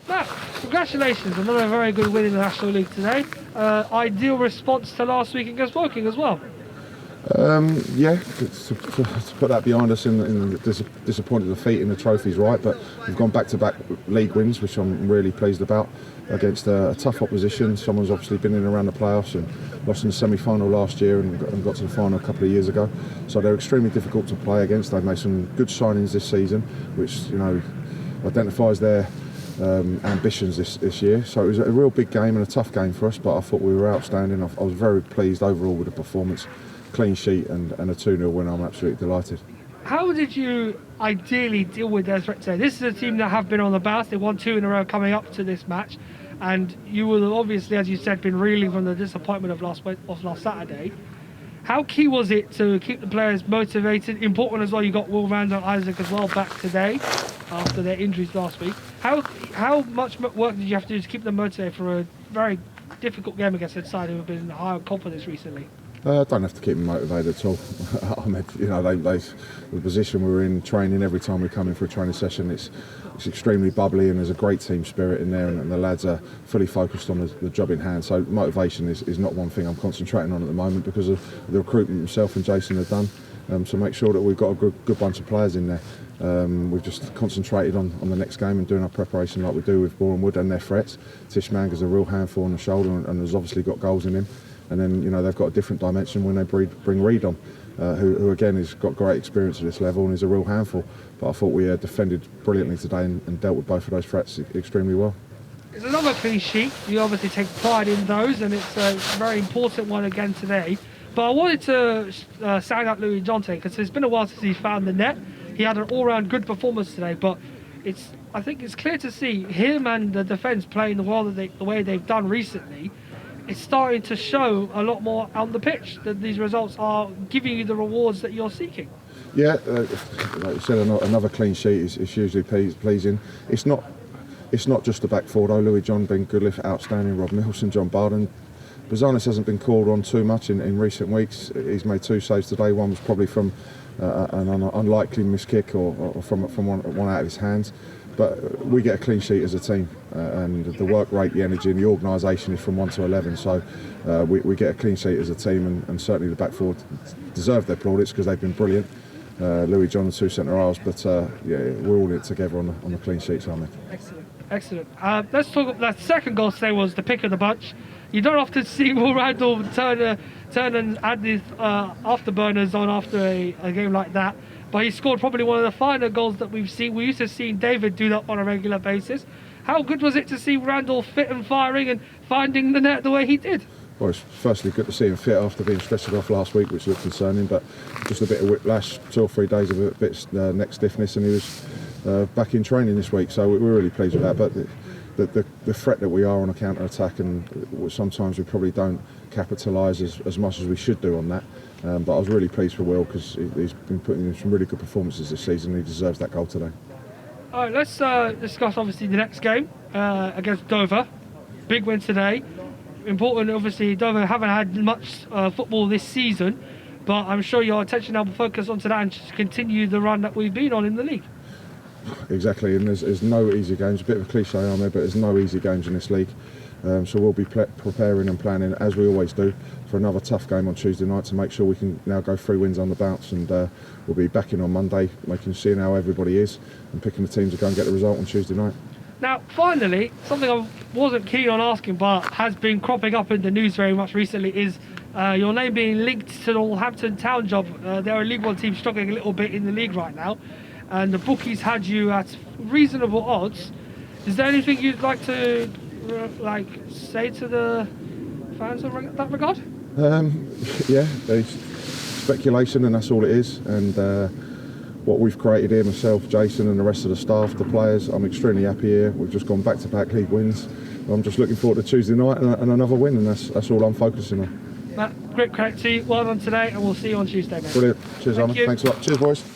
Matt, congratulations, another very good win in the National League today. Ideal response to last week against Woking as well. Yeah, to put that behind us in the disappointing defeat in the trophies, right? But we've gone back-to-back league wins, which I'm really pleased about, against a tough opposition. Someone's obviously been in and around the playoffs and lost in the semi-final last year and got to the final a couple of years ago. So they're extremely difficult to play against. They've made some good signings this season, which, you know, identifies their ambitions this year. So it was a real big game and a tough game for us, but I thought we were outstanding. I was very pleased overall with the performance. Clean sheet and a 2-0 win. I'm absolutely delighted. How did you ideally deal with their threat today? This is a team that have been on the bounce. They won 2 in a row coming up to this match, and you will have obviously, as you said, been reeling from the disappointment of last Saturday. How key was it to keep the players motivated? Important as well, you got Will Randall and Isaac as well back today after their injuries last week. How much work did you have to do to keep them motivated for a very difficult game against a side who have been high on confidence recently? Don't have to keep them motivated at all. I mean, you know, the position we're in, training every time we come in for a training session, it's extremely bubbly and there's a great team spirit in there, and the lads are fully focused on the job in hand. So motivation is not one thing I'm concentrating on at the moment because of the recruitment myself and Jason have done. So make sure that we've got a good bunch of players in there. We've just concentrated on the next game and doing our preparation like we do with Boreham and their threats. Tish Manga's a real handful on the shoulder and has obviously got goals in him. And then, you know, they've got a different dimension when they bring Reed on, who again has got great experience at this level and is a real handful. But I thought we defended brilliantly today and dealt with both of those threats extremely well. It's another clean sheet. You obviously take pride in those, and it's a very important one again today. But I wanted to sound out Louis John today because it's been a while since he found the net. He had an all-round good performance today, but I think it's clear to see him and the defence playing the way they've done recently. It's starting to show a lot more on the pitch that these results are giving you the rewards that you're seeking. Yeah, like you said, another clean sheet is usually pleasing. It's not just the back four though. Louis John, Ben Goodliff, outstanding. Rob Milson, John Barden. Bazanis hasn't been called on too much in recent weeks. He's made 2 saves today. One was probably from an unlikely miskick or from one out of his hands. But we get a clean sheet as a team, and the work rate, the energy and the organisation is from 1 to 11. So we get a clean sheet as a team, and certainly the back four deserve their plaudits because they've been brilliant. Louis John and 2 centre halves, but yeah, we're all in it together on the clean sheets, aren't we? Excellent. Let's talk about that second goal today. Was the pick of the bunch. You don't often see Will Randall turn and add these afterburners on after a game like that. But he scored probably one of the finer goals that we've seen. We used to see David do that on a regular basis. How good was it to see Randall fit and firing and finding the net the way he did? Well, it's firstly good to see him fit after being stretched off last week, which looked concerning, but just a bit of whiplash, 2 or 3 days of a bit neck stiffness, and he was back in training this week, so we're really pleased with that. But the threat that we are on a counter-attack, and sometimes we probably don't capitalise as much as we should do on that. But I was really pleased for Will because he's been putting in some really good performances this season and he deserves that goal today. All right, let's discuss obviously the next game against Dover. Big win today. Important, obviously, Dover haven't had much football this season, but I'm sure your attention now will focus onto that and just continue the run that we've been on in the league. Exactly, and there's no easy games. A bit of a cliche on there, but there's no easy games in this league. So we'll be preparing and planning, as we always do, for another tough game on Tuesday night to make sure we can now go 3 wins on the bounce, and we'll be back in on Monday, seeing how everybody is and picking the team to go and get the result on Tuesday night. Now, finally, something I wasn't keen on asking but has been cropping up in the news very much recently is your name being linked to the Wolverhampton Town job. They're a League One team struggling a little bit in the league right now, and the bookies had you at reasonable odds. Is there anything you'd like to say to the fans in that regard? Yeah, there's speculation and that's all it is, and what we've created here, myself, Jason and the rest of the staff, the players, I'm extremely happy here. We've just gone back-to-back league wins. I'm just looking forward to Tuesday night and another win, and that's all I'm focusing on. Matt, great credit to you. Well done today, and we'll see you on Tuesday, mate. Brilliant. Cheers, Armin. Thanks a lot. Cheers, boys.